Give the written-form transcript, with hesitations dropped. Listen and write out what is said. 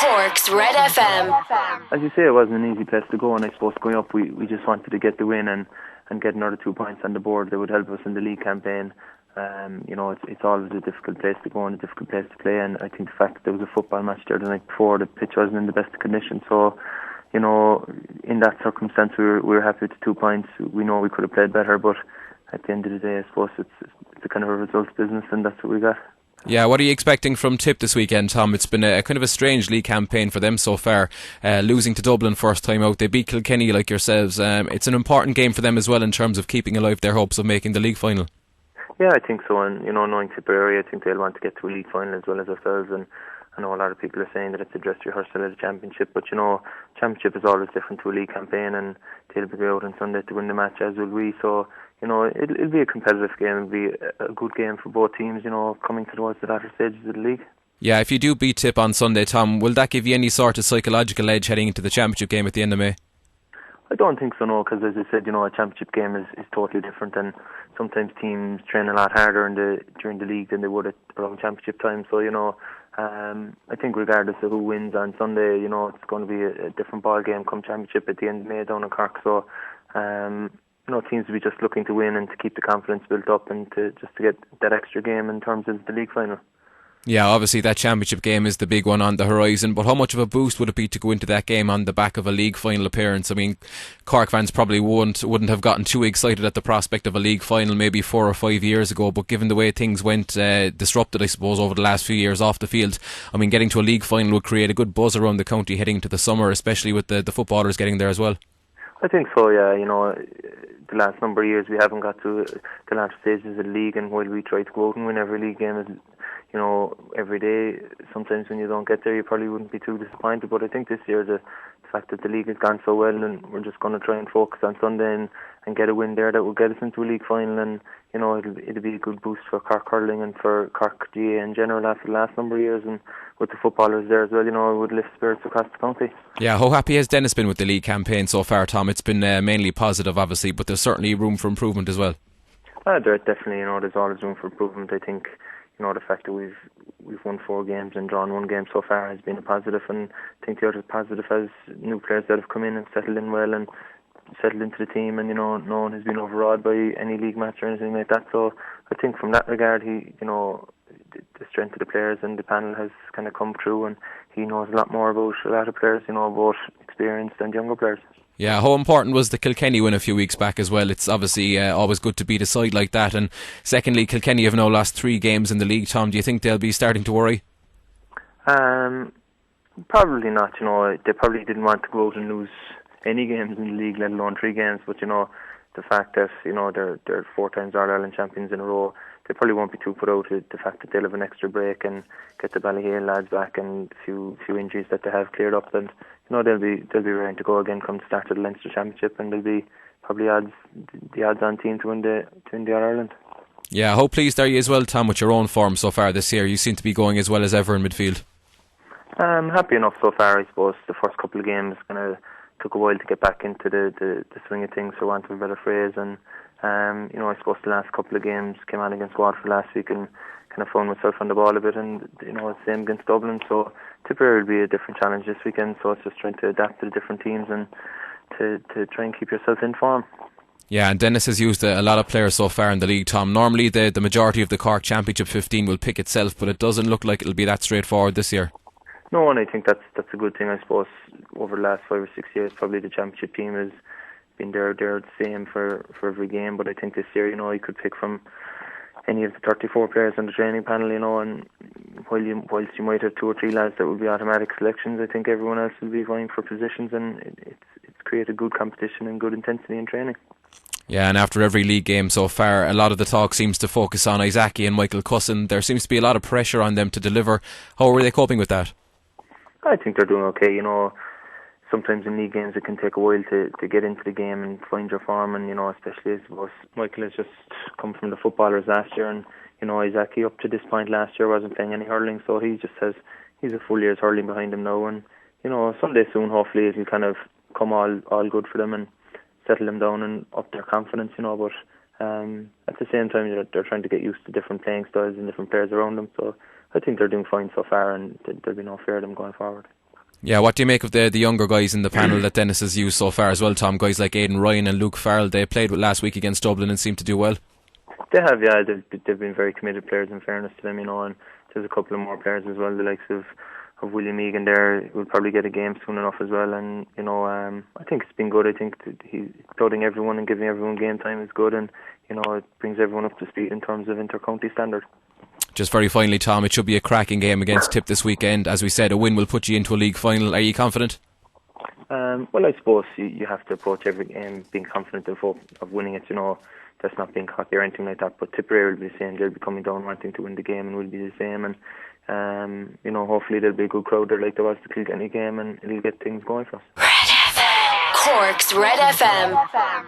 Cork's Red FM. As you say, it wasn't an easy place to go, and I suppose going up, we just wanted to get the win and get another 2 points on the board that would help us in the league campaign. It's always a difficult place to go and a difficult place to play, and I think the fact that there was a football match there the night before, the pitch wasn't in the best condition, so in that circumstance we were happy with the 2 points. We know we could have played better, but at the end of the day, I suppose it's a kind of a results business, and that's what we got. Yeah, what are you expecting from Tip this weekend, Tom? It's been a kind of a strange league campaign for them so far, losing to Dublin first time out. They beat Kilkenny like yourselves. It's an important game for them as well in terms of keeping alive their hopes of making the league final. Yeah, I think so, and knowing Tipperary, I think they'll want to get to a league final as well as ourselves, and I know a lot of people are saying that it's a dress rehearsal of the championship, but championship is always different to a league campaign, and they'll be out on Sunday to win the match, as will we, so it'll be a competitive game. It'll be a good game for both teams, coming towards the latter stages of the league. Yeah, if you do beat Tip on Sunday, Tom, will that give you any sort of psychological edge heading into the championship game at the end of May? I don't think so, no, because as I said, a championship game is totally different, and sometimes teams train a lot harder during the league than they would around championship time, so I think regardless of who wins on Sunday, it's going to be a different ball game come championship at the end of May down in Cork, so teams will be just looking to win and to keep the confidence built up and to get that extra game in terms of the league final. Yeah, obviously that championship game is the big one on the horizon, but how much of a boost would it be to go into that game on the back of a league final appearance? I mean, Cork fans probably wouldn't have gotten too excited at the prospect of a league final maybe 4 or 5 years ago, but given the way things went disrupted, I suppose, over the last few years off the field, I mean, getting to a league final would create a good buzz around the county heading into the summer, especially with the footballers getting there as well. I think so, yeah. The last number of years we haven't got to the last stages of the league, and while we try to go out and win every league game, every day, sometimes when you don't get there you probably wouldn't be too disappointed, but I think this year the fact that the league has gone so well, and we're just going to try and focus on Sunday and get a win there that will get us into a league final, and it'll be a good boost for Cork hurling and for Cork GA in general after the last number of years, and with the footballers there as well, it would lift spirits across the county. Yeah, how happy has Dennis been with the league campaign so far, Tom? It's been mainly positive, obviously, but there's certainly room for improvement as well. There definitely, there's always room for improvement. I think, the fact that we've won 4 games and drawn 1 game so far has been a positive, and I think the other positive has new players that have come in and settled in well and settled into the team, and no one has been overawed by any league match or anything like that. So I think from that regard, the strength of the players and the panel has kind of come through, and he knows a lot more about a lot of players, both experienced and younger players. Yeah, how important was the Kilkenny win a few weeks back as well? It's obviously always good to beat a side like that. And secondly, Kilkenny have now lost 3 games in the league. Tom, do you think they'll be starting to worry? Probably not. They probably didn't want to go out and lose any games in the league, let alone 3 games. But the fact that they're 4 times All-Ireland champions in a row, they probably won't be too put out with the fact that they'll have an extra break and get the Ballyhale lads back and a few injuries that they have cleared up, and they'll be ready to go again come the start of the Leinster Championship, and they'll be probably the odds-on team to win the All-Ireland. Yeah, how pleased are you as well, Tom, with your own form so far this year? You seem to be going as well as ever in midfield. I'm happy enough so far. I suppose the first couple of games kind of took a while to get back into the swing of things, for want of a better phrase, and I suppose the last couple of games came on against Waterford last week and kind of found myself on the ball a bit, and it's the same against Dublin, so Tipperary will be a different challenge this weekend, so it's just trying to adapt to the different teams and to try and keep yourself in form. Yeah, and Dennis has used a lot of players so far in the league, Tom. Normally the majority of the Cork Championship 15 will pick itself, but it doesn't look like it'll be that straightforward this year. No, and I think that's a good thing. I suppose over the last 5 or 6 years, probably the championship team has been there the same for every game, but I think this year, you could pick from any of the 34 players on the training panel, and whilst you might have 2 or 3 lads that will be automatic selections, I think everyone else will be vying for positions, and it's created good competition and good intensity in training. Yeah, and after every league game so far, a lot of the talk seems to focus on Isaki and Michael Cussin. There seems to be a lot of pressure on them to deliver. How are they coping with that? I think they're doing okay. Sometimes in league games it can take a while to get into the game and find your form, and especially, I suppose, Michael has just come from the footballers last year, and Isaki up to this point last year wasn't playing any hurling, so he's a full year's hurling behind him now, and someday soon hopefully it'll kind of come all good for them and settle them down and up their confidence, but at the same time they're trying to get used to different playing styles and different players around them, so I think they're doing fine so far, and there'll be no fear of them going forward. Yeah, what do you make of the younger guys in the panel that Dennis has used so far as well, Tom? Guys like Aidan Ryan and Luke Farrell, they played last week against Dublin and seemed to do well. They have, yeah. They've been very committed players, in fairness to them, and there's a couple of more players as well, the likes of William Egan there will probably get a game soon enough as well, and I think it's been good. I think that he's doubting everyone and giving everyone game time is good, and it brings everyone up to speed in terms of inter-county standard. Just very finally, Tom, it should be a cracking game against Tip this weekend. As we said, a win will put you into a league final. Are you confident? Well, I suppose you have to approach every game being confident of winning it. That's not being cocky or anything like that. But Tipperary will be the same. They'll be coming down wanting to win the game, and will be the same. And hopefully there'll be a good crowd there, like there was the Kilkenny game, and it'll get things going for us. Red FM. Cork's Red FM.